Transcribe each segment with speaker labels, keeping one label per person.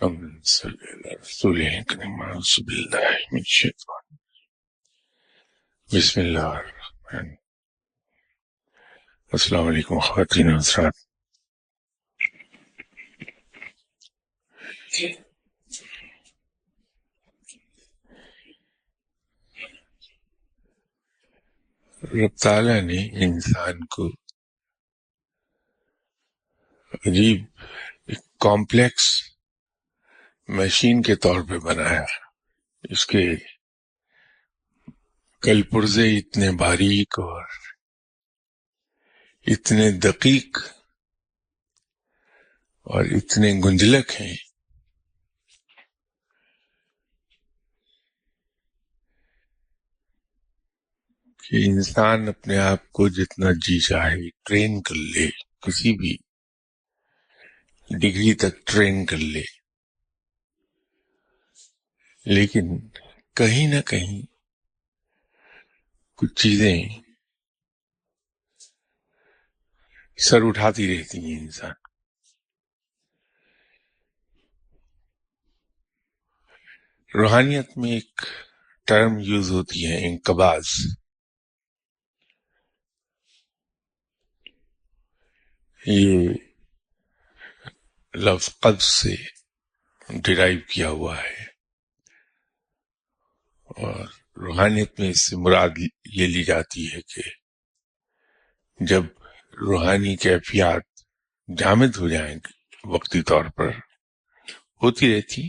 Speaker 1: اللهم صل على رسوله الكريم أعوذ بالله من الشيطان بسم اللہ الرحمن السلام علیکم خواتین و حضرات. رب تعالیٰ نے انسان کو عجیب کمپلیکس مشین کے طور پہ بنایا. اس کے کل پرزے اتنے باریک اور اتنے دقیق اور اتنے گنجلک ہیں کہ انسان اپنے آپ کو جتنا جی چاہے ٹرین کر لے، کسی بھی ڈگری تک ٹرین کر لے، لیکن کہیں نہ کہیں کچھ چیزیں سر اٹھاتی رہتی ہیں انسان. روحانیت میں ایک ٹرم یوز ہوتی ہے انقباض. یہ لفظ قبض سے ڈرائیو کیا ہوا ہے، اور روحانیت میں اس سے مراد یہ لی جاتی ہے کہ جب روحانی کیفیات جامد ہو جائیں وقتی طور پر ہوتی رہتی،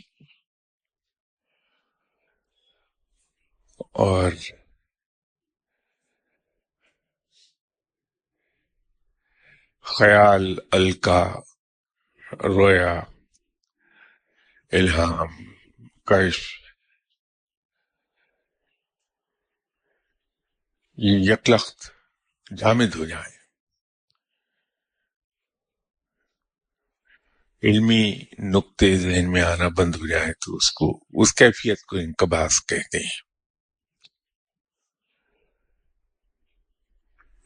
Speaker 1: اور خیال، القا، رویا، الہام، کشف، یہ یکلخت جامد ہو جائیں، علمی نقطے ذہن میں آنا بند ہو جائے، تو اس کیفیت کو انقباض کہتے ہیں.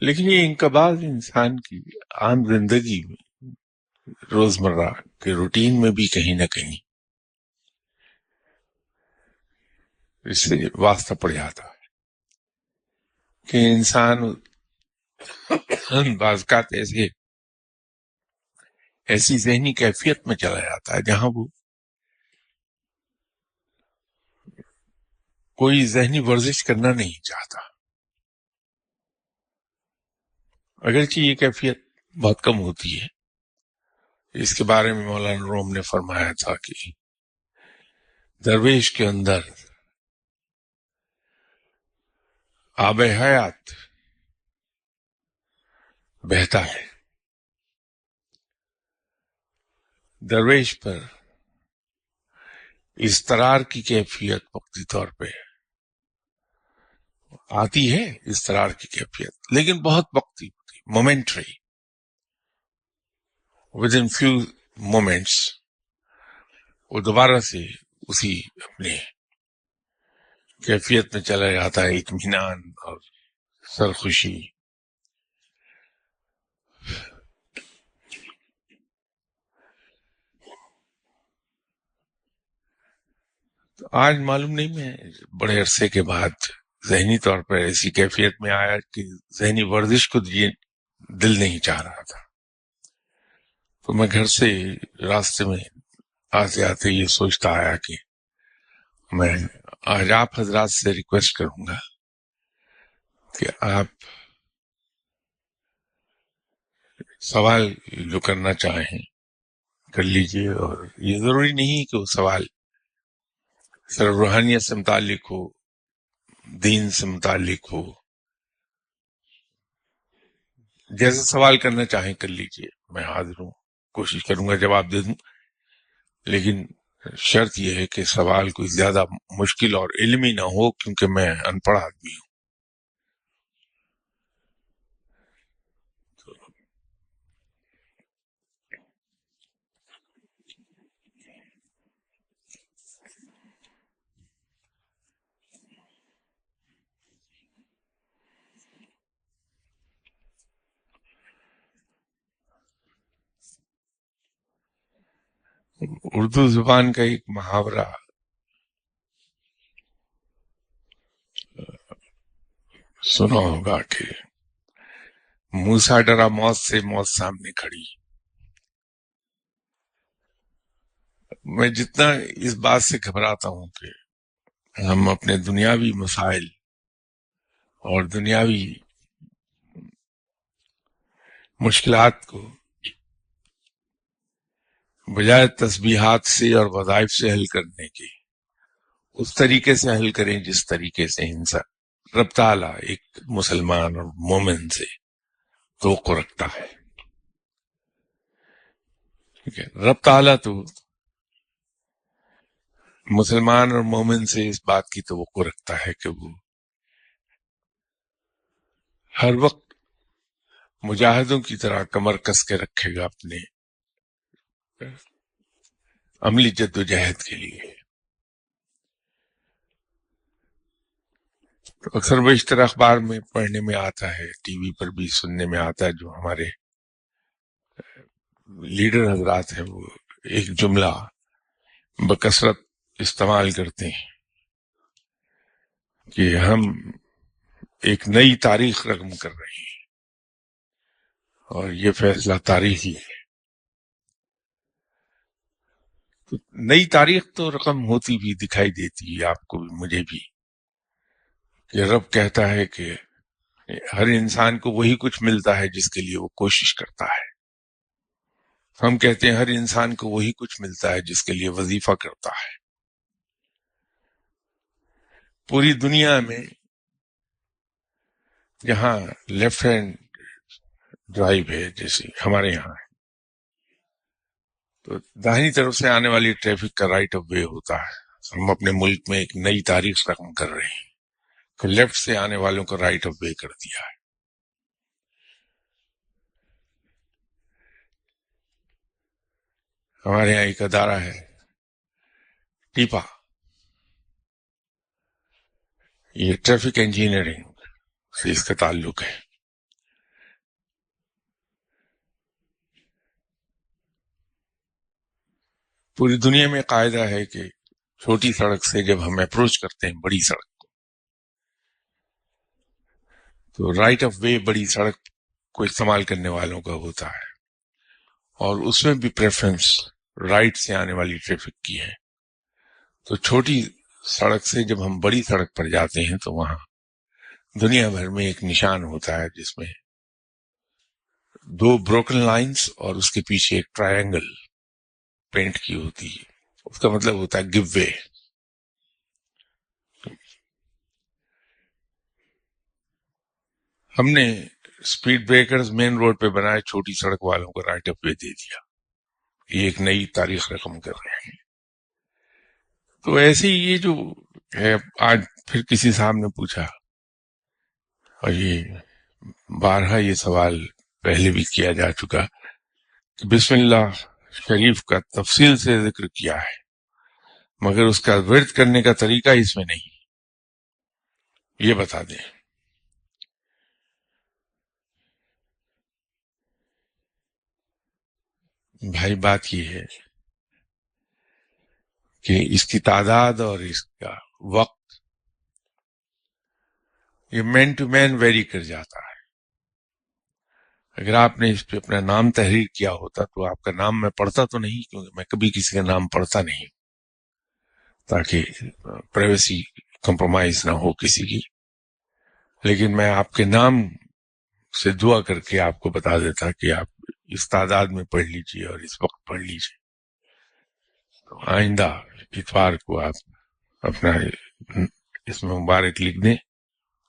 Speaker 1: لیکن یہ انقباض انسان کی عام زندگی میں، روزمرہ کے روٹین میں بھی کہیں نہ کہیں اس سے واسطہ پڑ جاتا ہے کہ انسان بعض اوقات ایسی ذہنی کیفیت میں چلا جاتا ہے جہاں وہ کوئی ذہنی ورزش کرنا نہیں چاہتا، اگرچہ یہ کیفیت بہت کم ہوتی ہے. اس کے بارے میں مولانا روم نے فرمایا تھا کہ درویش کے اندر آب حیات بہتا ہے، درویش پر اضطرار کی کیفیت وقتی طور پہ آتی ہے، اضطرار کی کیفیت، لیکن بہت وقتی ہوتی، مومنٹری. ودن فیو مومنٹس وہ دوبارہ سے اسی اپنے کیفیت میں چلا جاتا ہے، اطمینان اور سرخوشی. تو آج معلوم نہیں، میں بڑے عرصے کے بعد ذہنی طور پر ایسی کیفیت میں آیا کہ ذہنی ورزش کو یہ دل نہیں چاہ رہا تھا. تو میں گھر سے راستے میں آتے آتے یہ سوچتا آیا کہ میں آج آپ حضرات سے ریکویسٹ کروں گا کہ آپ سوال جو کرنا چاہیں کر لیجئے، اور یہ ضروری نہیں کہ وہ سوال صرف روحانیت سے متعلق ہو، دین سے متعلق ہو. جیسے سوال کرنا چاہیں کر لیجئے، میں حاضر ہوں، کوشش کروں گا جواب دے دوں. لیکن شرط یہ ہے کہ سوال کوئی زیادہ مشکل اور علمی نہ ہو، کیونکہ میں ان پڑھ آدمی ہوں. اردو زبان کا ایک محاورہ سنا ہوگا کہ موسیٰ ڈرا موت سے، موت سامنے کھڑی. میں جتنا اس بات سے گھبراتا ہوں کہ ہم اپنے دنیاوی مسائل اور دنیاوی مشکلات کو بجائے تسبیحات سے اور وظائف سے حل کرنے کے اس طریقے سے حل کریں جس طریقے سے انسان رب تعالیٰ ایک مسلمان اور مومن سے توقع رکھتا ہے. ٹھیک ہے، رب تعالیٰ تو مسلمان اور مومن سے اس بات کی توقع رکھتا ہے کہ وہ ہر وقت مجاہدوں کی طرح کمر کس کے رکھے گا اپنے عملی جد و جہد کے لیے. تو اکثر بیشتر اخبار میں پڑھنے میں آتا ہے، ٹی وی پر بھی سننے میں آتا ہے، جو ہمارے لیڈر حضرات ہیں وہ ایک جملہ بکثرت استعمال کرتے ہیں کہ ہم ایک نئی تاریخ رقم کر رہے ہیں اور یہ فیصلہ تاریخی ہے. تو نئی تاریخ تو رقم ہوتی بھی دکھائی دیتی ہے آپ کو بھی مجھے بھی، کہ رب کہتا ہے کہ ہر انسان کو وہی کچھ ملتا ہے جس کے لیے وہ کوشش کرتا ہے. ہم کہتے ہیں ہر انسان کو وہی کچھ ملتا ہے جس کے لیے وظیفہ کرتا ہے. پوری دنیا میں جہاں لیفٹ ہینڈ ڈرائیو ہے جیسے ہمارے یہاں ہے، تو داہنی طرف سے آنے والی ٹریفک کا رائٹ آف وے ہوتا ہے. ہم اپنے ملک میں ایک نئی تاریخ رقم کر رہے ہیں کہ لیفٹ سے آنے والوں کو رائٹ آف وے کر دیا ہے. ہمارے یہاں ایک ادارہ ہے ٹیپا، یہ ٹریفک انجینئرنگ سے اس کا تعلق ہے. پوری دنیا میں قاعدہ ہے کہ چھوٹی سڑک سے جب ہم اپروچ کرتے ہیں بڑی سڑک کو، تو رائٹ آف وے بڑی سڑک کو استعمال کرنے والوں کا ہوتا ہے، اور اس میں بھی پریفرنس رائٹ سے آنے والی ٹریفک کی ہے. تو چھوٹی سڑک سے جب ہم بڑی سڑک پر جاتے ہیں تو وہاں دنیا بھر میں ایک نشان ہوتا ہے جس میں 2 بروکن لائنز اور اس کے پیچھے ایک ٹرائنگل پینٹ کی ہوتی ہے. اس کا مطلب ہوتا ہے گیو وے. ہم نے اسپیڈ بریکرز مین روڈ پہ بنائے، چھوٹی سڑک والوں کو رائٹ آف وے دے دیا. یہ ایک نئی تاریخ رقم کر رہے ہیں. تو ایسے ہی یہ جو ہے، آج پھر کسی صاحب نے پوچھا، اور یہ بارہا یہ سوال پہلے بھی کیا جا چکا، کہ بسم اللہ شریف کا تفصیل سے ذکر کیا ہے مگر اس کا ورد کرنے کا طریقہ اس میں نہیں، یہ بتا دیں. بھائی بات یہ ہے کہ اس کی تعداد اور اس کا وقت یہ مین ٹو مین ویری کر جاتا ہے. اگر آپ نے اس پہ اپنا نام تحریر کیا ہوتا تو آپ کا نام میں پڑھتا تو نہیں، کیونکہ میں کبھی کسی کا نام پڑھتا نہیں تاکہ پرائیویسی کمپرومائز نہ ہو کسی کی، لیکن میں آپ کے نام سے دعا کر کے آپ کو بتا دیتا کہ آپ اس تعداد میں پڑھ لیجئے اور اس وقت پڑھ لیجئے. تو آئندہ اتوار کو آپ اپنا اس میں مبارک لکھ دیں،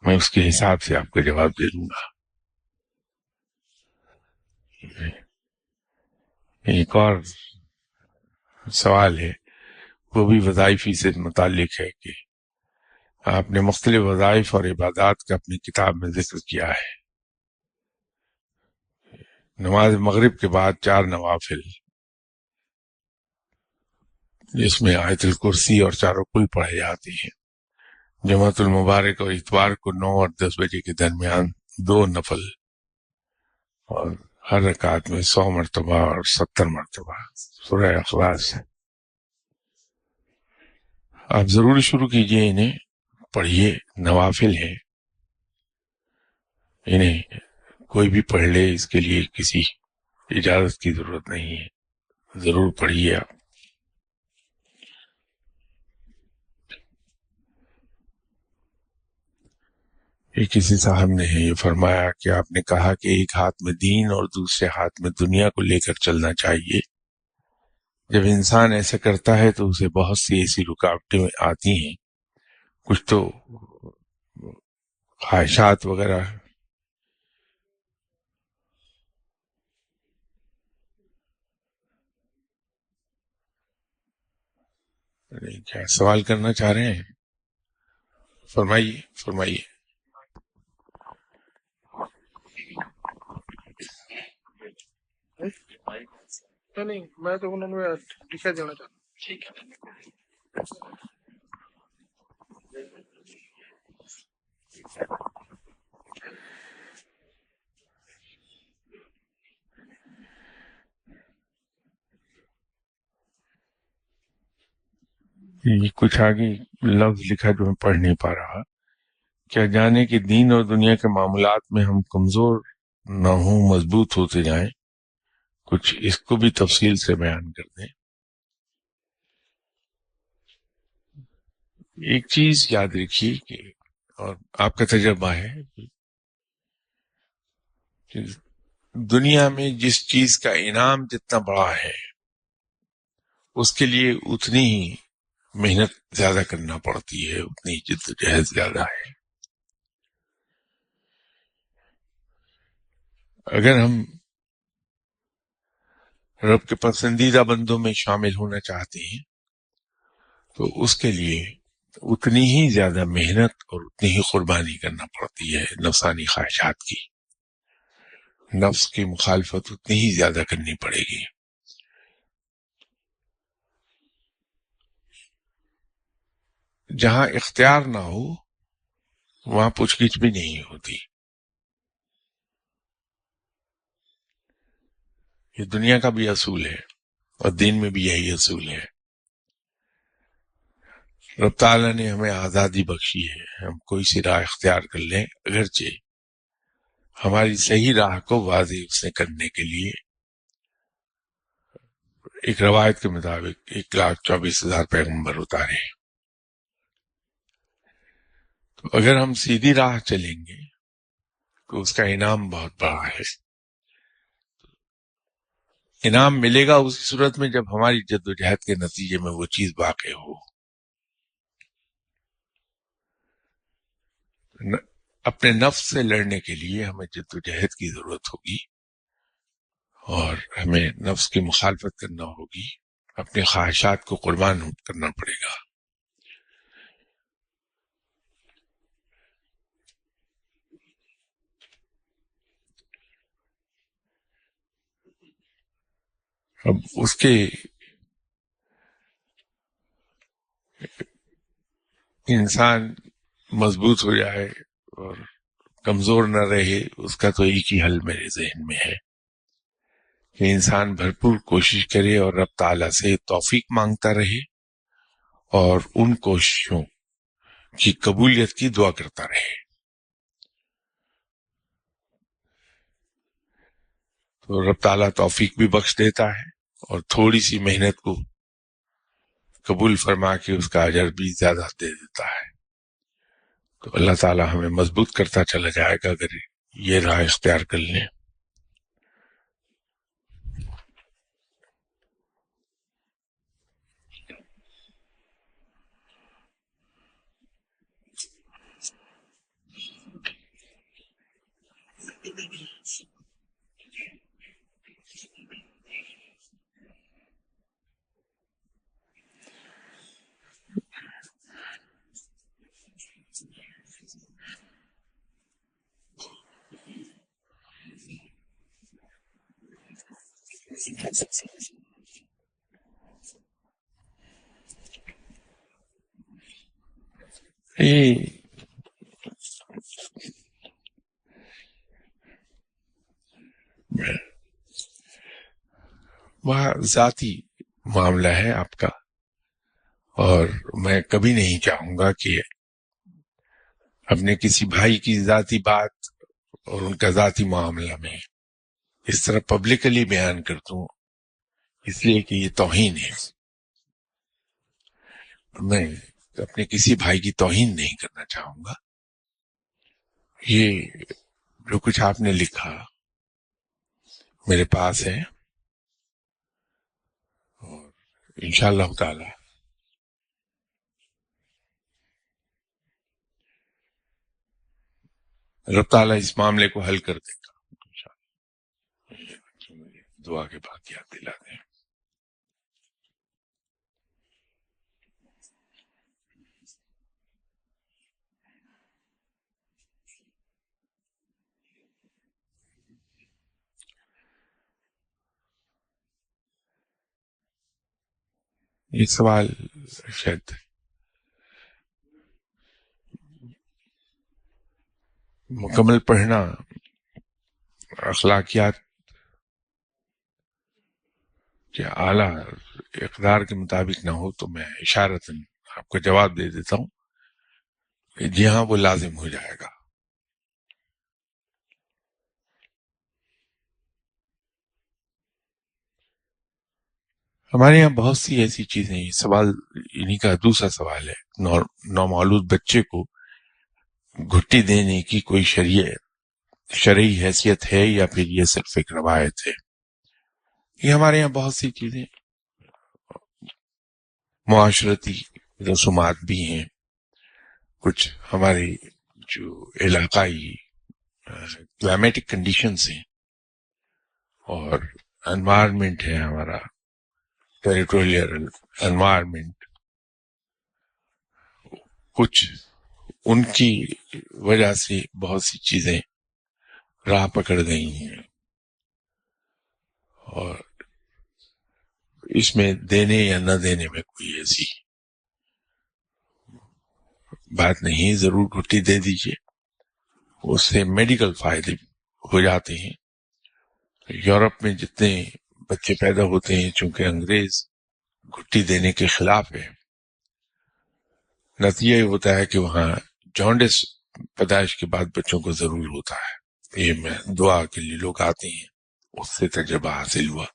Speaker 1: میں اس کے حساب سے آپ کو جواب دے دوں گا. ایک اور سوال ہے، وہ بھی وظائفی سے متعلق ہے کہ آپ نے مختلف وظائف اور عبادات کا اپنی کتاب میں ذکر کیا ہے. نماز مغرب کے بعد 4 نوافل جس میں آیت الکرسی اور چاروں کل پڑھے جاتے ہیں، جمعۃ المبارک اور اتوار کو 9 اور 10 بجے کے درمیان 2 نفل، اور ہر رکعت میں 100 مرتبہ اور 70 مرتبہ سورہ اخلاص ہے. آپ ضرور شروع کیجئے، انہیں پڑھیے، نوافل ہیں، انہیں کوئی بھی پڑھ لے، اس کے لیے کسی اجازت کی ضرورت نہیں ہے. ضرور پڑھیے آپ. ایک کسی صاحب نے یہ فرمایا کہ آپ نے کہا کہ ایک ہاتھ میں دین اور دوسرے ہاتھ میں دنیا کو لے کر چلنا چاہیے. جب انسان ایسا کرتا ہے تو اسے بہت سی ایسی رکاوٹیں آتی ہیں، کچھ تو خواہشات وغیرہ. کیا سوال کرنا چاہ رہے ہیں؟ فرمائیے فرمائیے.
Speaker 2: نہیں، میں تو انہوں نے لکھا دینا چاہتا ہوں. ٹھیک ہے.
Speaker 1: یہ کچھ آگے لفظ لکھا جو میں پڑھ نہیں پا رہا. کیا جانے کہ دین اور دنیا کے معاملات میں ہم کمزور نہ ہوں، مضبوط ہوتے جائیں. کچھ اس کو بھی تفصیل سے بیان کر دیں. ایک چیز یاد رکھیے کہ، اور آپ کا تجربہ ہے کہ دنیا میں جس چیز کا انعام جتنا بڑا ہے اس کے لیے اتنی ہی محنت زیادہ کرنا پڑتی ہے، اتنی ہی جدوجہد زیادہ ہے. اگر ہم رب کے پسندیدہ بندوں میں شامل ہونا چاہتے ہیں تو اس کے لیے اتنی ہی زیادہ محنت اور اتنی ہی قربانی کرنا پڑتی ہے. نفسانی خواہشات کی، نفس کی مخالفت اتنی ہی زیادہ کرنی پڑے گی. جہاں اختیار نہ ہو وہاں پوچھ گچھ بھی نہیں ہوتی. یہ دنیا کا بھی اصول ہے اور دین میں بھی یہی اصول ہے. رب تعالیٰ نے ہمیں آزادی بخشی ہے، ہم کوئی سی راہ اختیار کر لیں، اگرچہ ہماری صحیح راہ کو واضح اس نے کرنے کے لیے ایک روایت کے مطابق 1,24,000 پیغمبر اتارے. تو اگر ہم سیدھی راہ چلیں گے تو اس کا انعام بہت بڑا ہے. انعام ملے گا اسی صورت میں جب ہماری جد و جہد کے نتیجے میں وہ چیز واقع ہو. اپنے نفس سے لڑنے کے لیے ہمیں جد و جہد کی ضرورت ہوگی اور ہمیں نفس کی مخالفت کرنا ہوگی، اپنے خواہشات کو قربان کرنا پڑے گا. اب اس کے انسان مضبوط ہو جائے اور کمزور نہ رہے، اس کا تو ایک ہی حل میرے ذہن میں ہے کہ انسان بھرپور کوشش کرے اور رب تعالیٰ سے توفیق مانگتا رہے اور ان کوششوں کی قبولیت کی دعا کرتا رہے. تو رب تعالیٰ توفیق بھی بخش دیتا ہے اور تھوڑی سی محنت کو قبول فرما کے اس کا اجر بھی زیادہ دے دیتا ہے. تو اللہ تعالیٰ ہمیں مضبوط کرتا چلا جائے گا اگر یہ راہ اختیار کر لیں. یہ وہاں ذاتی معاملہ ہے آپ کا، اور میں کبھی نہیں چاہوں گا کہ اپنے کسی بھائی کی ذاتی بات اور ان کا ذاتی معاملہ میں اس طرح پبلکلی بیان کر دوں، اس لیے کہ یہ توہین ہے. میں اپنے کسی بھائی کی توہین نہیں کرنا چاہوں گا. یہ جو کچھ آپ نے لکھا میرے پاس ہے، اور انشاءاللہ تعالی رب تعالیٰ اس معاملے کو حل کر دے گا. دعا کے بعد یاد دلا دیں. یہ سوال شاید مکمل پڑھنا اخلاقیات کے اعلیٰ اقدار کے مطابق نہ ہو تو میں اشارتاً آپ کو جواب دے دیتا ہوں کہ جی ہاں، وہ لازم ہو جائے گا. ہمارے یہاں بہت سی ایسی چیزیں، یہ سوال انہی کا دوسرا سوال ہے، نومولود بچے کو گھٹی دینے کی کوئی شرعی حیثیت ہے یا پھر یہ صرف ایک روایت ہے؟ یہ ہمارے یہاں بہت سی چیزیں معاشرتی رسومات بھی ہیں، کچھ ہماری جو علاقائی کلائمیٹک کنڈیشنز ہیں اور انوائرمنٹ ہے، ہمارا ٹیریٹوریل انوائرمنٹ، کچھ ان کی وجہ سے بہت سی چیزیں راہ پکڑ گئی ہیں، اور اس میں دینے یا نہ دینے میں کوئی ایسی بات نہیں. ضرور گھٹی دے دیجئے، اس سے میڈیکل فائدے ہو جاتے ہیں. یورپ میں جتنے بچے پیدا ہوتے ہیں، چونکہ انگریز گھٹی دینے کے خلاف ہے، نتیجہ یہ ہوتا ہے کہ وہاں جانڈس پیدائش کے بعد بچوں کو ضرور ہوتا ہے. یہ میں دعا کے لیے لوگ آتے ہیں، اس سے تجربہ حاصل ہوا.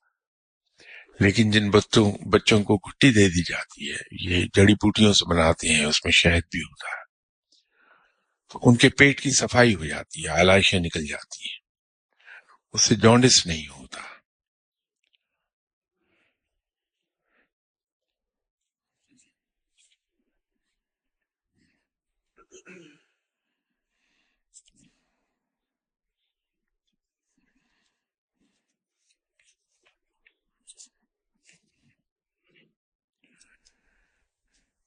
Speaker 1: لیکن جن بچوں کو گھٹی دے دی جاتی ہے، یہ جڑی بوٹیوں سے بناتے ہیں، اس میں شہد بھی ہوتا ہے، تو ان کے پیٹ کی صفائی ہو جاتی ہے، علائشیں نکل جاتی ہیں، اس سے جانڈس نہیں ہوتا.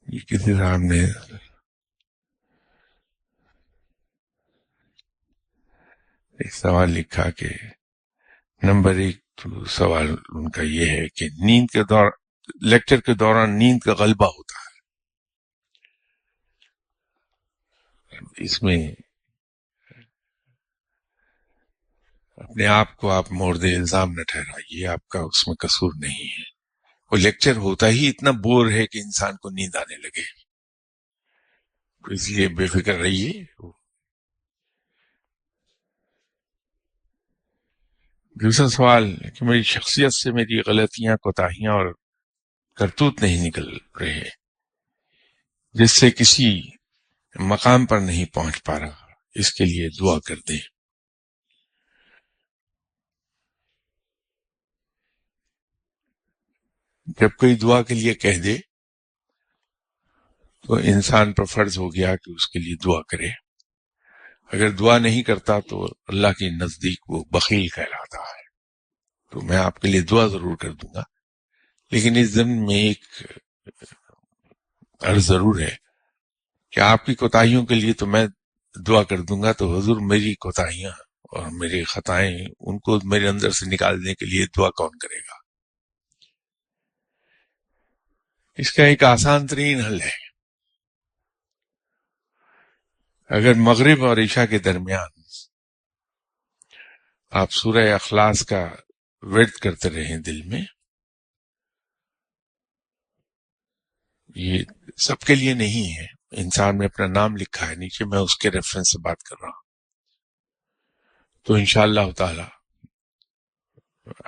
Speaker 1: یہ کسی صاحب نے ایک سوال لکھا کہ نمبر 1 تو سوال ان کا یہ ہے کہ نیند کے لیکچر کے دوران نیند کا غلبہ ہوتا ہے. اس میں اپنے آپ کو آپ مورد الزام نہ ٹھہرائیے، آپ کا اس میں قصور نہیں ہے. وہ لیکچر ہوتا ہی اتنا بور ہے کہ انسان کو نیند آنے لگے، تو اس لیے بے فکر رہیے. دوسرا سوال کہ میری شخصیت سے میری غلطیاں، کوتاہیاں اور کرتوت نہیں نکل رہے، جس سے کسی مقام پر نہیں پہنچ پا رہا، اس کے لیے دعا کر دیں. جب کوئی دعا کے لیے کہہ دے تو انسان پر فرض ہو گیا کہ اس کے لیے دعا کرے. اگر دعا نہیں کرتا تو اللہ کے نزدیک وہ بخیل کہلاتا ہے. تو میں آپ کے لیے دعا ضرور کر دوں گا، لیکن اس ضمن میں ایک عرض ضرور ہے کہ آپ کی کوتاہیوں کے لیے تو میں دعا کر دوں گا، تو حضور میری کوتاہیاں اور میری خطائیں، ان کو میرے اندر سے نکالنے کے لیے دعا کون کرے گا؟ اس کا ایک آسان ترین حل ہے. اگر مغرب اور عشاء کے درمیان آپ سورہ اخلاص کا ورد کرتے رہیں دل میں، یہ سب کے لیے نہیں ہے. انسان میں اپنا نام لکھا ہے نیچے، میں اس کے ریفرنس سے بات کر رہا ہوں. تو انشاءاللہ تعالی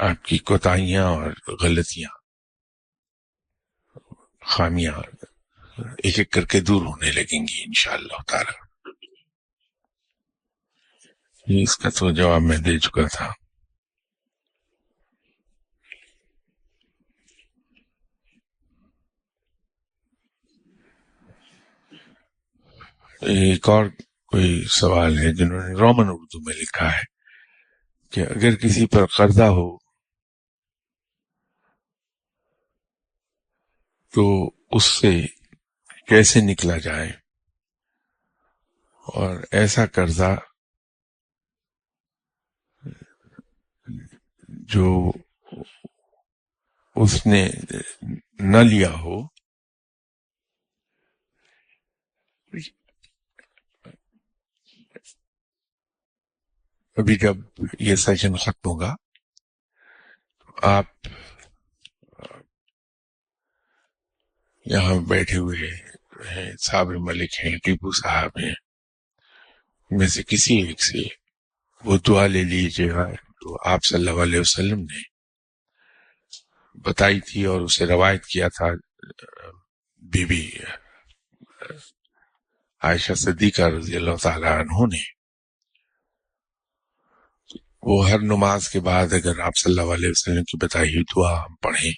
Speaker 1: آپ کی کوتاہیاں اور غلطیاں، خامیاں ایک ایک کر کے دور ہونے لگیں گی انشاءاللہ تعالی. اس کا تو جواب میں دے چکا تھا. ایک اور کوئی سوال ہے جنہوں نے رومن اردو میں لکھا ہے کہ اگر کسی پر قرضہ ہو تو اس سے کیسے نکلا جائے، اور ایسا قرضہ جو اس نے نہ لیا ہو. ابھی جب یہ سیشن ختم ہوگا آپ یہاں بیٹھے ہوئے ہیں، صابر ملک ہیں، ٹیپو صاحب ہیں، میں سے کسی ایک سے وہ دعا لے لیجیے گا تو آپ صلی اللہ علیہ وسلم نے بتائی تھی اور اسے روایت کیا تھا بی بی عائشہ صدیقہ رضی اللہ تعالی عنہ نے. وہ ہر نماز کے بعد اگر آپ صلی اللہ علیہ وسلم کی بتائی ہوئی دعا ہم پڑھیں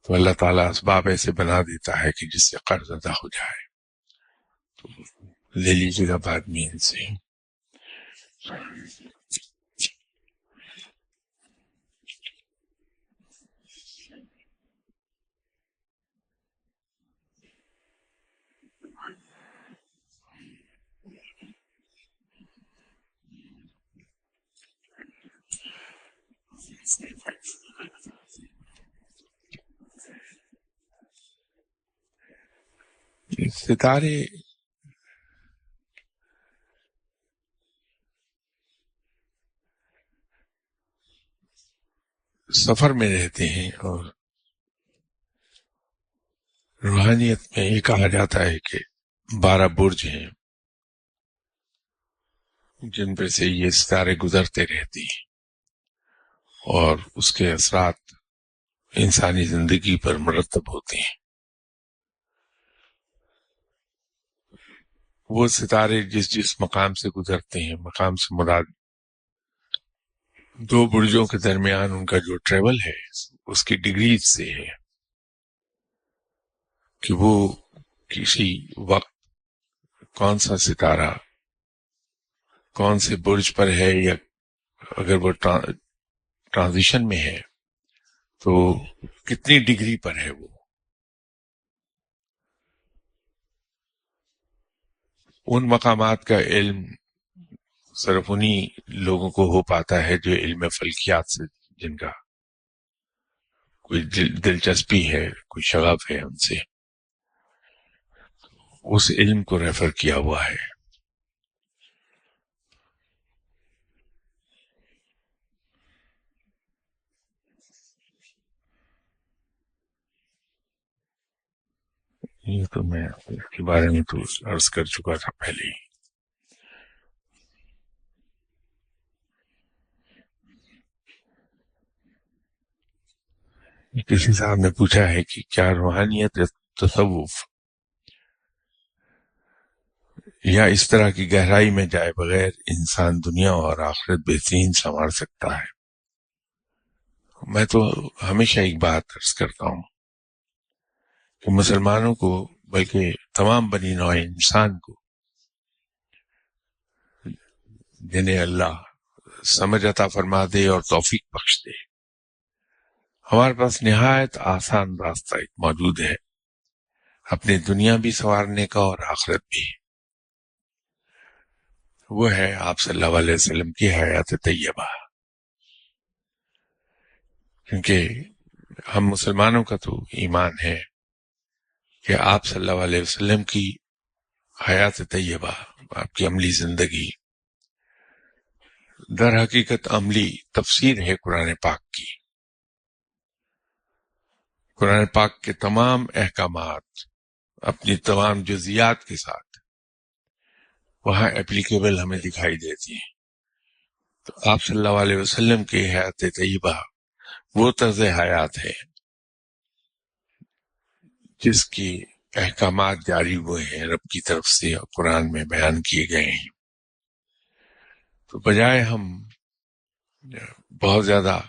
Speaker 1: تو اللہ تعالیٰ اسباب ایسے بنا دیتا ہے کہ جس سے قرض ادا ہو جائے. تو لے لیجیے گا بعد میں ان سے. ستارے سفر میں رہتے ہیں، اور روحانیت میں یہ کہا جاتا ہے کہ 12 برج ہیں جن پہ سے یہ ستارے گزرتے رہتے ہیں، اور اس کے اثرات انسانی زندگی پر مرتب ہوتے ہیں. وہ ستارے جس مقام سے گزرتے ہیں، مقام سے مراد 2 برجوں کے درمیان ان کا جو ٹریول ہے اس کی ڈگریز سے ہے کہ وہ کسی وقت کون سا ستارہ کون سے برج پر ہے، یا اگر وہ ٹرانزیشن میں ہے تو کتنی ڈگری پر ہے. وہ ان مقامات کا علم صرف انہی لوگوں کو ہو پاتا ہے جو علم فلکیات سے جن کا کوئی دلچسپی ہے، کوئی شغف ہے ان سے، اس علم کو ریفر کیا ہوا ہے. یہ تو میں اس کے بارے میں تو عرض کر چکا تھا پہلے ہی. کسی صاحب نے پوچھا ہے کہ کیا روحانیت یا تصوف یا اس طرح کی گہرائی میں جائے بغیر انسان دنیا اور آخرت بہترین سنوار سکتا ہے؟ میں تو ہمیشہ ایک بات عرض کرتا ہوں کہ مسلمانوں کو، بلکہ تمام بنی نوع انسان کو، جنہیں اللہ سمجھ عطا فرما دے اور توفیق بخش دے، ہمارے پاس نہایت آسان راستہ ایک موجود ہے اپنی دنیا بھی سنوارنے کا اور آخرت بھی. وہ ہے آپ صلی اللہ علیہ وسلم کی حیات طیبہ. کیونکہ ہم مسلمانوں کا تو ایمان ہے کہ آپ صلی اللہ علیہ وسلم کی حیات طیبہ، آپ کی عملی زندگی در حقیقت عملی تفسیر ہے قرآن پاک کی. قرآن پاک کے تمام احکامات اپنی تمام جزیات کے ساتھ وہاں اپلیکیبل ہمیں دکھائی دیتی ہیں. تو آپ صلی اللہ علیہ وسلم کی حیات طیبہ وہ طرز حیات ہے جس کی احکامات جاری ہوئے ہیں رب کی طرف سے اور قرآن میں بیان کیے گئے ہیں. تو بجائے ہم بہت زیادہ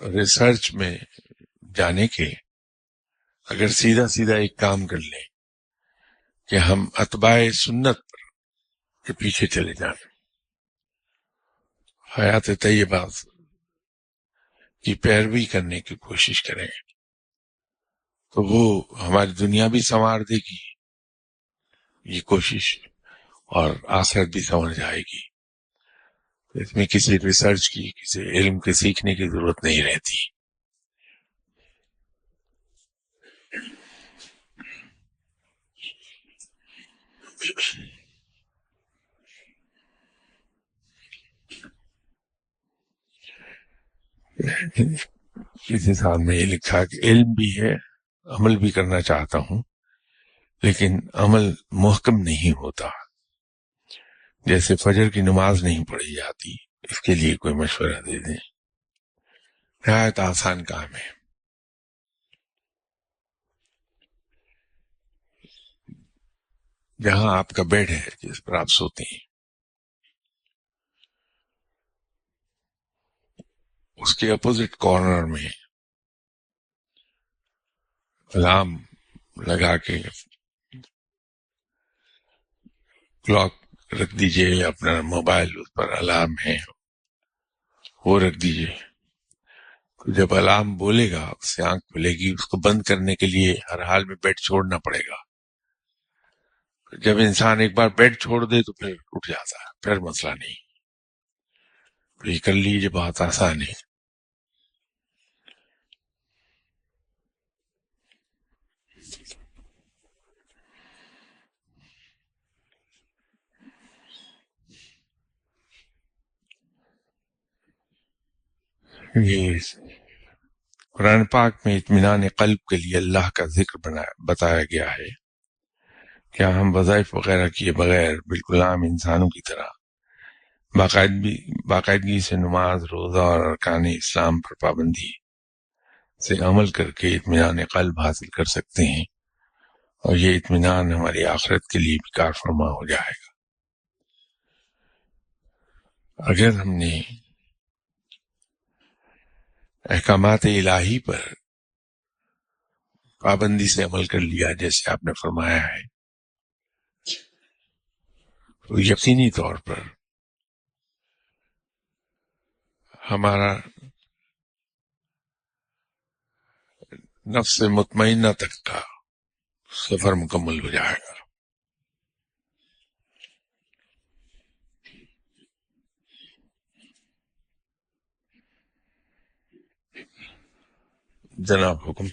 Speaker 1: ریسرچ میں جانے کے اگر سیدھا سیدھا ایک کام کر لیں کہ ہم اتباع سنت کے پیچھے چلے جائیں، حیات طیبہ کی پیروی کرنے کی کوشش کریں، تو وہ ہماری دنیا بھی سنوار دے گی یہ کوشش، اور آخرت بھی سنور جائے گی. اس میں کسی ریسرچ کی، کسی علم کے سیکھنے کی ضرورت نہیں رہتی. کسی صاحب نے یہ لکھا کہ علم بھی ہے، عمل بھی کرنا چاہتا ہوں، لیکن عمل محکم نہیں ہوتا. جیسے فجر کی نماز نہیں پڑھی جاتی، اس کے لیے کوئی مشورہ دے دیں. نہایت آسان کام ہے. جہاں آپ کا بیڈ ہے جس پر آپ سوتے ہیں، اس کے اپوزٹ کارنر میں الارم لگا کے کلاک رکھ دیجئے، یا اپنا موبائل اس پر الارم ہے وہ رکھ دیجئے. تو جب الارم بولے گا اس سے آنکھ کھلے گی، اس کو بند کرنے کے لیے ہر حال میں بیڈ چھوڑنا پڑے گا. جب انسان ایک بار بیڈ چھوڑ دے تو پھر اٹھ جاتا ہے، پھر مسئلہ نہیں. تو یہ کر لیجیے، بہت آسان ہے. یہ قرآن پاک میں اطمینان قلب کے لیے اللہ کا ذکر بتایا گیا ہے. کیا ہم وظائف وغیرہ کیے بغیر بالکل عام انسانوں کی طرح باقاعدگی سے نماز، روزہ اور ارکان اسلام پر پابندی سے عمل کر کے اطمینان قلب حاصل کر سکتے ہیں، اور یہ اطمینان ہماری آخرت کے لیے بھی کار فرما ہو جائے گا؟ اگر ہم نے احکامات الہی پر پابندی سے عمل کر لیا جیسے آپ نے فرمایا ہے، تو یقینی طور پر ہمارا نفس مطمئنہ تک کا سفر مکمل ہو جائے گا. جناب حکم.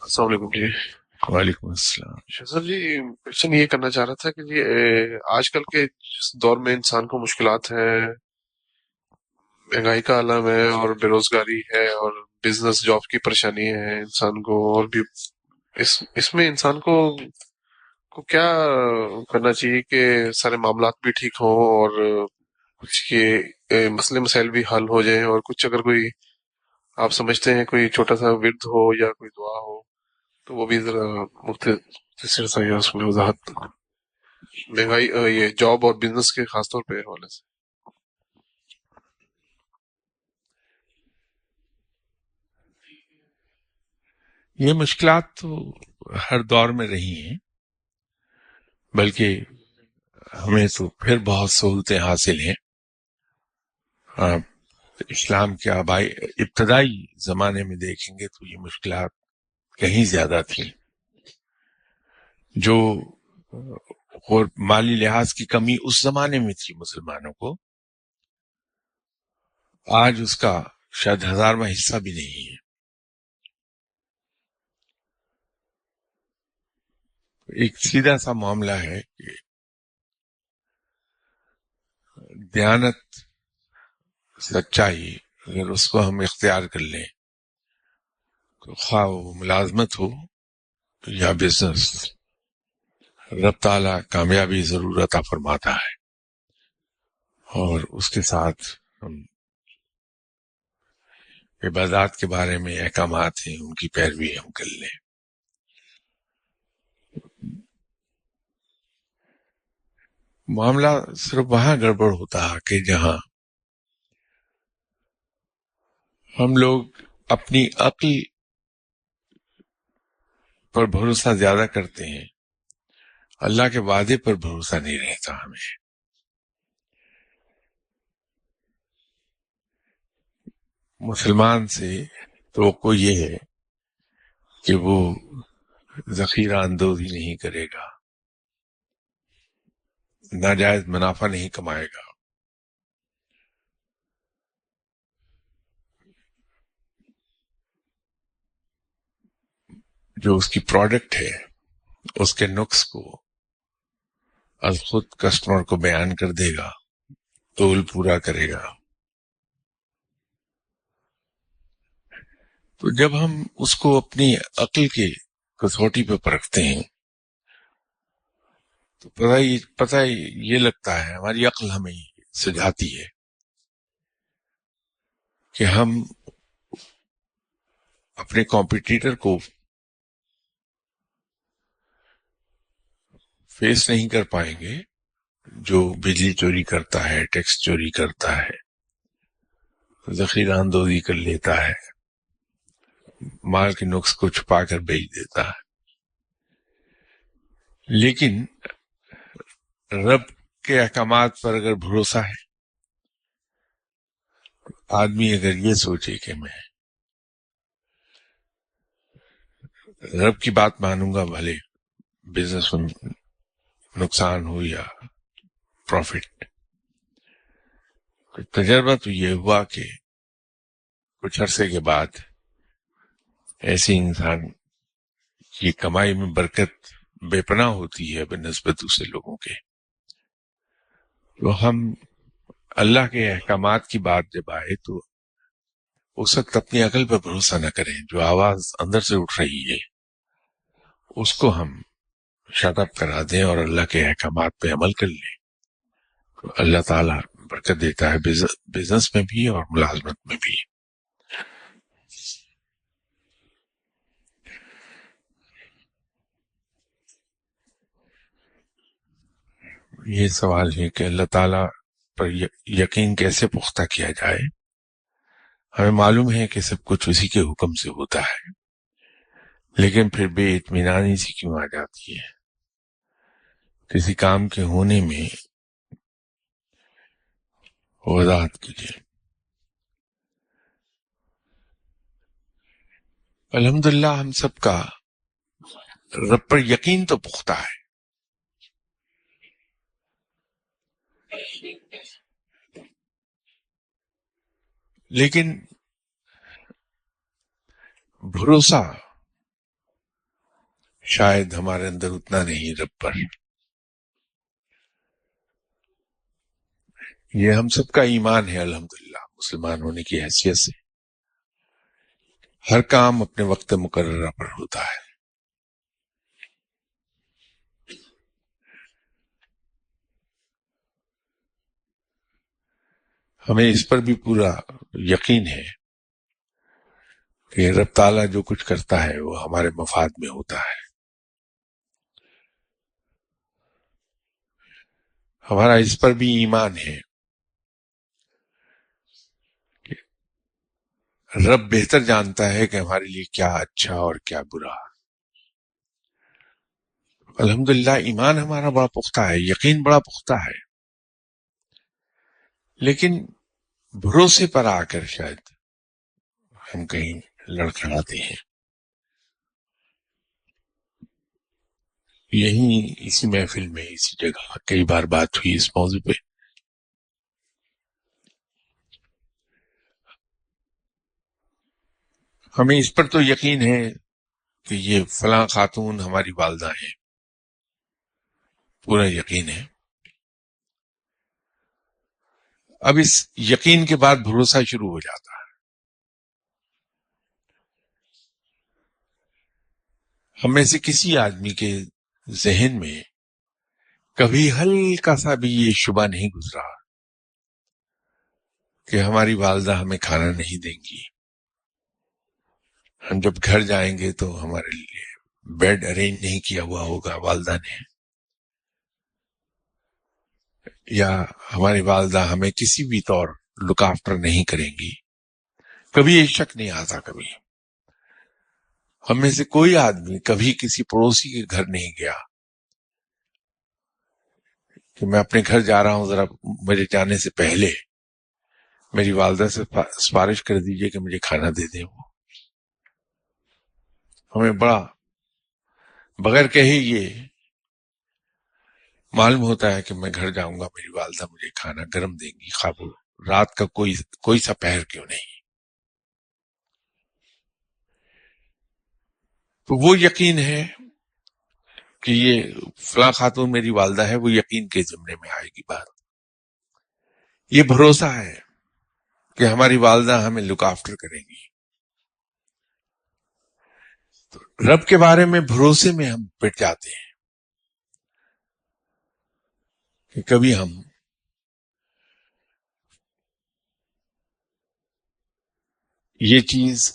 Speaker 2: السلام علیکم جی.
Speaker 1: وعلیکم السلام.
Speaker 2: شہزاد جی، کوشچن یہ کرنا چاہ رہا تھا کہ جی آج کل کے جس دور میں انسان کو مشکلات ہیں، مہنگائی کا عالم ہے اور بے روزگاری ہے اور بزنس جاب کی پریشانی ہے انسان کو، اور بھی اس میں انسان کو کیا کرنا چاہیے کہ سارے معاملات بھی ٹھیک ہوں اور کچھ کے مسئلے مسائل بھی حل ہو جائیں، اور کچھ اگر کوئی آپ سمجھتے ہیں کوئی چھوٹا سا ورد ہو یا کوئی دعا ہو تو وہ بھی ذرا مختصر سا یا اس میں وضاحت، مہنگائی یہ جاب اور بزنس کے خاص طور پہ حوالے سے.
Speaker 1: یہ مشکلات تو ہر دور میں رہی ہیں، بلکہ ہمیں تو پھر بہت سہولتیں حاصل ہیں. اسلام کے ابتدائی زمانے میں دیکھیں گے تو یہ مشکلات کہیں زیادہ تھیں. جو اور مالی لحاظ کی کمی اس زمانے میں تھی مسلمانوں کو، آج اس کا شاید 1000واں حصہ بھی نہیں ہے. ایک سیدھا سا معاملہ ہے کہ دیانت، سچائی، اگر اس کو ہم اختیار کر لیں تو خواہ وہ ملازمت ہو یا بزنس، رب تعالیٰ کامیابی ضرور عطا فرماتا ہے، اور اس کے ساتھ ہم عبادات کے بارے میں احکامات ہیں ان کی پیروی ہم کر لیں۔ معاملہ صرف وہاں گڑبڑ ہوتا ہے کہ جہاں ہم لوگ اپنی عقل پر بھروسہ زیادہ کرتے ہیں، اللہ کے وعدے پر بھروسہ نہیں رہتا ہمیں۔ مسلمان سے توقع یہ ہے کہ وہ ذخیرہ اندوزی نہیں کرے گا، ناجائز منافع نہیں کمائے گا، جو اس کی پروڈکٹ ہے اس کے نقص کو از خود کسٹمر کو بیان کر دے گا، تول پورا کرے گا۔ تو جب ہم اس کو اپنی عقل کی کسوٹی پہ پرکھتے ہیں تو پتہ یہ لگتا ہے، ہماری عقل ہمیں سجھاتی ہے کہ ہم اپنے کمپٹیٹر کو فیس نہیں کر پائیں گے جو بجلی چوری کرتا ہے، ٹیکس چوری کرتا ہے، ذخیرہ اندوزی کر لیتا ہے، مال کے نقص کو چھپا کر بیچ دیتا ہے۔ لیکن رب کے احکامات پر اگر بھروسہ ہے، آدمی اگر یہ سوچے کہ میں رب کی بات مانوں گا، بھلے بزنس میں نقصان ہو یا پروفٹ۔ تجربہ تو یہ ہوا کہ کچھ عرصے کے بعد ایسے انسان کی کمائی میں برکت بے پناہ ہوتی ہے بنسبت دوسرے لوگوں کے۔ تو ہم اللہ کے احکامات کی بات جب آئے تو اس وقت اپنی عقل پر بھروسہ نہ کریں، جو آواز اندر سے اٹھ رہی ہے اس کو ہم شٹ اپ کرا دیں اور اللہ کے احکامات پہ عمل کر لیں، تو اللہ تعالیٰ برکت دیتا ہے بزنس میں بھی اور ملازمت میں بھی۔ یہ سوال ہے کہ اللہ تعالیٰ پر یقین کیسے پختہ کیا جائے؟ ہمیں معلوم ہے کہ سب کچھ اسی کے حکم سے ہوتا ہے، لیکن پھر بے اطمینانی سی کیوں آ جاتی ہے کسی کام کے ہونے میں؟ وضاحت کیجیے۔ الحمدللہ ہم سب کا رب پر یقین تو پختہ ہے، لیکن بھروسہ شاید ہمارے اندر اتنا نہیں رب پر۔ یہ ہم سب کا ایمان ہے الحمدللہ مسلمان ہونے کی حیثیت سے، ہر کام اپنے وقت مقررہ پر ہوتا ہے۔ ہمیں اس پر بھی پورا یقین ہے کہ رب تعالیٰ جو کچھ کرتا ہے وہ ہمارے مفاد میں ہوتا ہے۔ ہمارا اس پر بھی ایمان ہے کہ رب بہتر جانتا ہے کہ ہمارے لیے کیا اچھا اور کیا برا۔ الحمدللہ ایمان ہمارا بڑا پختہ ہے، یقین بڑا پختہ ہے، لیکن بھروسے پر آ کر شاید ہم کہیں لڑکھڑاتے ہیں۔ یہیں اسی محفل میں اسی جگہ کئی بار بات ہوئی اس موضوع پہ۔ ہمیں اس پر تو یقین ہے کہ یہ فلاں خاتون ہماری والدہ ہیں، پورا یقین ہے، اب اس یقین کے بعد بھروسہ شروع ہو جاتا ہے. ہم میں سے کسی آدمی کے ذہن میں کبھی ہلکا سا بھی یہ شبہ نہیں گزرا کہ ہماری والدہ ہمیں کھانا نہیں دیں گی. ہم جب گھر جائیں گے تو ہمارے لیے بیڈ ارینج نہیں کیا ہوا ہوگا والدہ نے، یا ہماری والدہ ہمیں کسی بھی طور لک آفٹر نہیں کریں گی. کبھی یہ شک نہیں آتا. کبھی ہم میں سے کوئی آدمی کبھی کسی پڑوسی کے گھر نہیں گیا کہ میں اپنے گھر جا رہا ہوں، ذرا میرے جانے سے پہلے میری والدہ سے سفارش کر دیجئے کہ مجھے کھانا دے دیں. وہ ہمیں بڑا بغیر کہے یہ معلوم ہوتا ہے کہ میں گھر جاؤں گا، میری والدہ مجھے کھانا گرم دیں گی، خواب رات کا کوئی سا پہر کیوں نہیں. تو وہ یقین ہے کہ یہ فلاں خاتون میری والدہ ہے، وہ یقین کے ضمن میں آئے گی بات. یہ بھروسہ ہے کہ ہماری والدہ ہمیں لک آفٹر کریں گی. تو رب کے بارے میں بھروسے میں ہم پٹ جاتے ہیں کہ کبھی ہم یہ چیز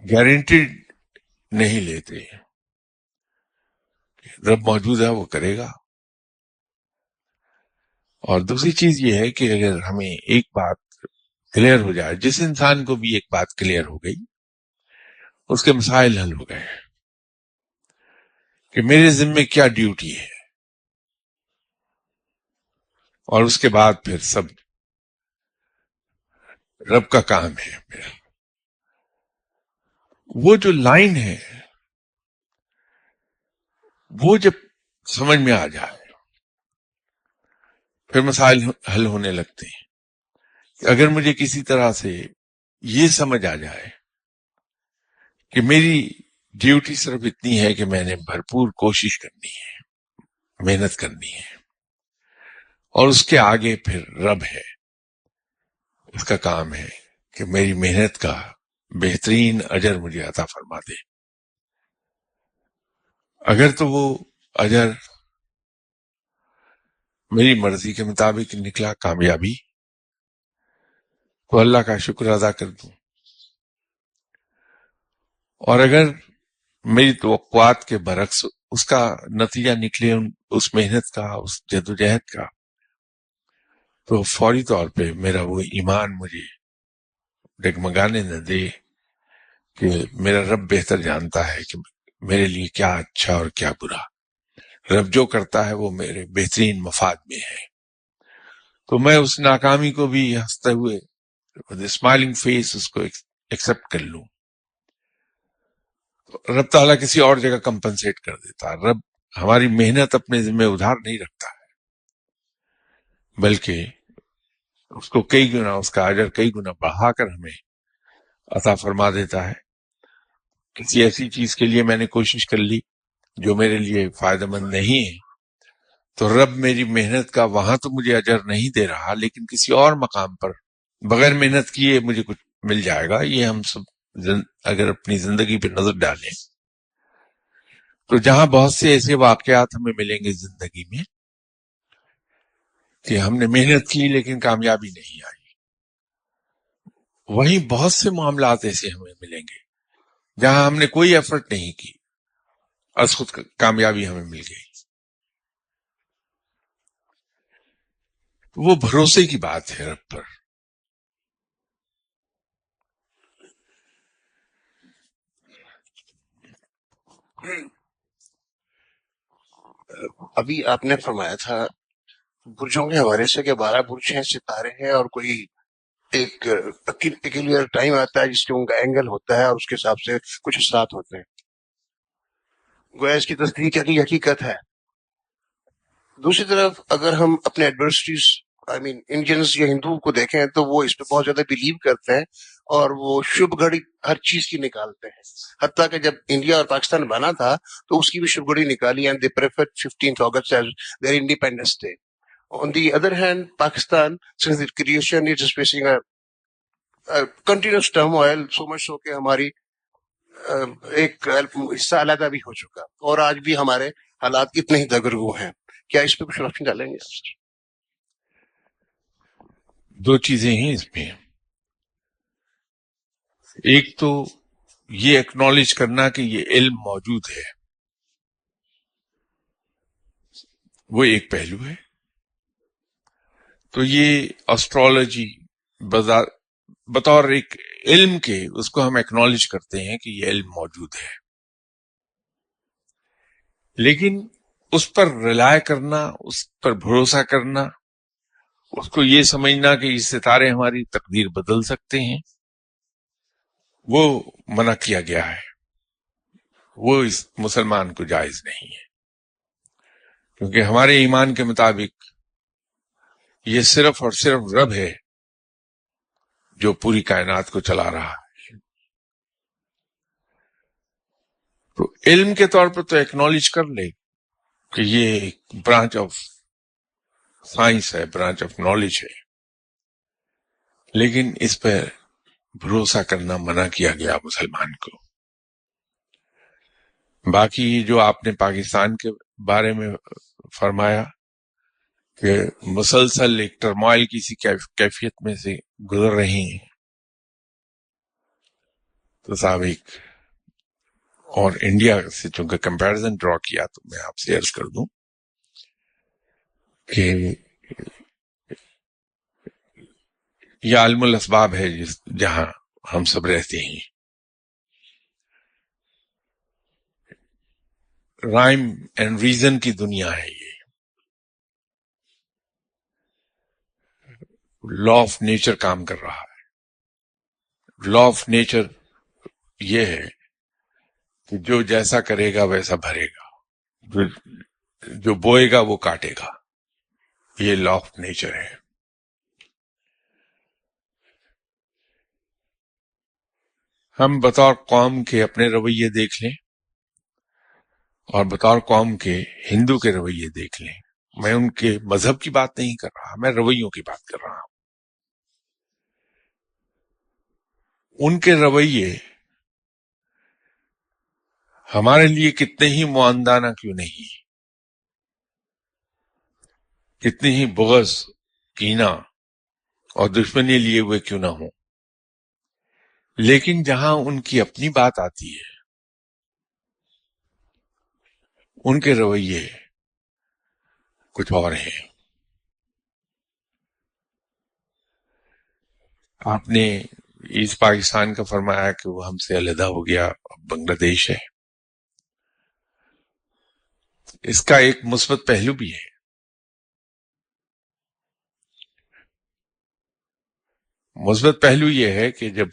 Speaker 1: گارنٹیڈ نہیں لیتے. رب موجود ہے، وہ کرے گا. اور دوسری چیز یہ ہے کہ اگر ہمیں ایک بات کلیئر ہو جائے، جس انسان کو بھی ایک بات کلیئر ہو گئی اس کے مسائل حل ہو گئے کہ میرے ذمے کیا ڈیوٹی ہے، اور اس کے بعد پھر سب رب کا کام ہے. میرا وہ جو لائن ہے وہ جب سمجھ میں آ جائے پھر مسائل حل ہونے لگتے ہیں. اگر مجھے کسی طرح سے یہ سمجھ آ جائے کہ میری ڈیوٹی صرف اتنی ہے کہ میں نے بھرپور کوشش کرنی ہے، محنت کرنی ہے، اور اس کے آگے پھر رب ہے، اس کا کام ہے کہ میری محنت کا بہترین اجر مجھے عطا فرما دے. اگر تو وہ اجر میری مرضی کے مطابق نکلا کامیابی، تو اللہ کا شکر ادا کر دوں. اور اگر میری توقعات کے برعکس اس کا نتیجہ نکلے اس محنت کا، اس جدوجہد کا، تو فوری طور پہ میرا وہ ایمان مجھے ڈگمگانے نہ دے کہ میرا رب بہتر جانتا ہے کہ میرے لیے کیا اچھا اور کیا برا. رب جو کرتا ہے وہ میرے بہترین مفاد میں ہے. تو میں اس ناکامی کو بھی ہنستے ہوئے اسمائلنگ فیس اس کو ایکسپٹ کر لوں. رب تعالیٰ کسی اور جگہ کمپنسیٹ کر دیتا. رب ہماری محنت اپنے ذمہ ادھار نہیں رکھتا ہے، بلکہ اس کو کئی گنا، اس کا اجر کئی گنا بڑھا کر ہمیں عطا فرما دیتا ہے. کسی ایسی چیز کے لیے میں نے کوشش کر لی جو میرے لیے فائدہ مند نہیں ہے، تو رب میری محنت کا وہاں تو مجھے اجر نہیں دے رہا، لیکن کسی اور مقام پر بغیر محنت کیے مجھے کچھ مل جائے گا. یہ ہم سب اگر اپنی زندگی پہ نظر ڈالیں تو جہاں بہت سے ایسے واقعات ہمیں ملیں گے زندگی میں کہ ہم نے محنت کی لیکن کامیابی نہیں آئی، وہیں بہت سے معاملات ایسے ہمیں ملیں گے جہاں ہم نے کوئی ایفرٹ نہیں کی، از خود کامیابی ہمیں مل گئی. وہ بھروسے کی بات ہے رب پر.
Speaker 3: ابھی آپ نے فرمایا تھا برجوں کے حوالے سے کہ 12 برج ہیں، ستارے ہیں، اور کوئی ایک کلیئر ٹائم آتا ہے جس کے ان کا اینگل ہوتا ہے اور اس کے حساب سے کچھ اثرات ہوتے ہیں. گویا اس کی تصدیق کی حقیقت ہے. دوسری طرف اگر ہم اپنے ایڈورسٹیز انڈینز یا ہندو کو دیکھیں تو وہ اس پہ بہت زیادہ بلیو کرتے ہیں اور وہ شبھ گھڑی ہر چیز کی نکالتے ہیں. حتیٰ کہ جب انڈیا اور پاکستان بنا تھا تو اس کی بھی شبھ گھڑی نکالی، and they prefer 15th August as their Independence Day. On the other hand, Pakistan, since its creation, it is facing a continuous turmoil, so much so کہ ہماری ایک حصہ علیحدہ بھی ہو چکا اور آج بھی ہمارے حالات اتنے ہی دگرگو ہیں. کیا اس پہ کچھ روشنی ڈالیں گے؟
Speaker 1: دو چیزیں ہیں اس میں. ایک تو یہ ایکنالج کرنا کہ یہ علم موجود ہے، وہ ایک پہلو ہے. تو یہ اسٹرالوجی بطور ایک علم کے اس کو ہم ایکنالج کرتے ہیں کہ یہ علم موجود ہے، لیکن اس پر ریلائے کرنا، اس پر بھروسہ کرنا، اس کو یہ سمجھنا کہ یہ ستارے ہماری تقدیر بدل سکتے ہیں، وہ منع کیا گیا ہے. وہ اس مسلمان کو جائز نہیں ہے، کیونکہ ہمارے ایمان کے مطابق یہ صرف اور صرف رب ہے جو پوری کائنات کو چلا رہا ہے. تو علم کے طور پر تو ایکنالج کر لے کہ یہ ایک برانچ آف سائنس ہے، برانچ آف نالج ہے، لیکن اس پہ بھروسہ کرنا منع کیا گیا مسلمان کو. باقی جو آپ نے پاکستان کے بارے میں فرمایا کہ مسلسل ایک ٹرموائل کی سی کیفیت میں سے گزر رہی ہیں، تو صاحب ایک اور انڈیا سے چونکہ کمپیرزن ڈرا کیا تو میں آپ سے عرض کر دوں کہ یہ عالم الاسباب ہے جہاں ہم سب رہتے ہیں. رائم اینڈ ریزن کی دنیا ہے یہ. لا آف نیچر کام کر رہا ہے. لا آف نیچر یہ ہے کہ جو جیسا کرے گا ویسا بھرے گا، جو بوئے گا وہ کاٹے گا. یہ لا آف نیچر ہے. ہم بطور قوم کے اپنے رویے دیکھ لیں اور بطور قوم کے ہندو کے رویے دیکھ لیں. میں ان کے مذہب کی بات نہیں کر رہا، میں رویوں کی بات کر رہا ہوں. ان کے رویے ہمارے لیے کتنے ہی معاندانہ کیوں نہیں، کتنی ہی بغض، کینہ اور دشمنی لیے ہوئے کیوں نہ ہوں، لیکن جہاں ان کی اپنی بات آتی ہے ان کے رویے کچھ اور ہیں. آپ نے اس پاکستان کا فرمایا کہ وہ ہم سے علیحدہ ہو گیا، اب بنگلہ دیش ہے. اس کا ایک مثبت پہلو بھی ہے. مثبت پہلو یہ ہے کہ جب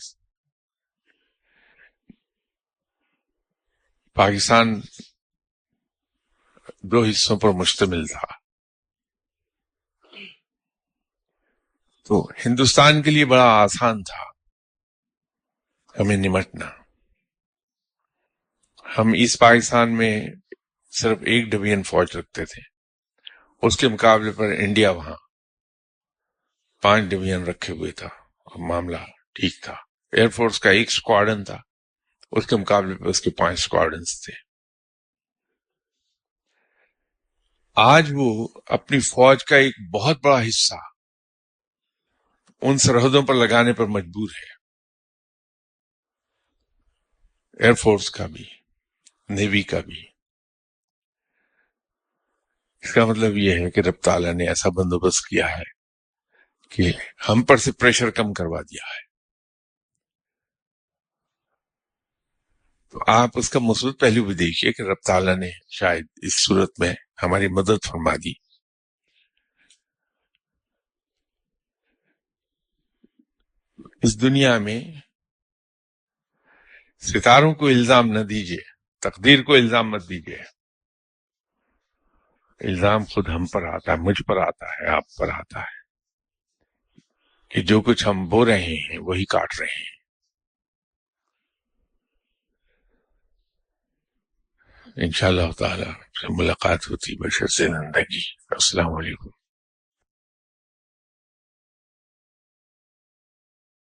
Speaker 1: پاکستان دو حصوں پر مشتمل تھا تو ہندوستان کے لیے بڑا آسان تھا ہمیں نمٹنا. ہم اس پاکستان میں صرف ایک ڈویژن فوج رکھتے تھے، اس کے مقابلے پر انڈیا وہاں 5 ڈویژن رکھے ہوئے تھا اور معاملہ ٹھیک تھا. ایئر فورس کا ایک اسکواڈن تھا، اس کے مقابلے پر اس کے 5 اسکواڈنز تھے. آج وہ اپنی فوج کا ایک بہت بڑا حصہ ان سرحدوں پر لگانے پر مجبور ہے، ایئر فورس کا بھی، نیوی کا بھی. اس کا مطلب یہ ہے کہ رب تعالیٰ نے ایسا بندوبست کیا ہے کہ ہم پر سے پریشر کم کروا دیا ہے. تو آپ اس کا مثبت پہلو بھی دیکھیے کہ رب تعالیٰ نے شاید اس صورت میں ہماری مدد فرما دی. اس دنیا میں ستاروں کو الزام نہ دیجیے، تقدیر کو الزام مت دیجیے. الزام خود ہم پر آتا ہے، مجھ پر آتا ہے، آپ پر آتا ہے کہ جو کچھ ہم بو رہے ہیں وہی کاٹ رہے ہیں. انشاءاللہ تعالی سے ملاقات ہوتی بشر سے زندگی. السلام علیکم.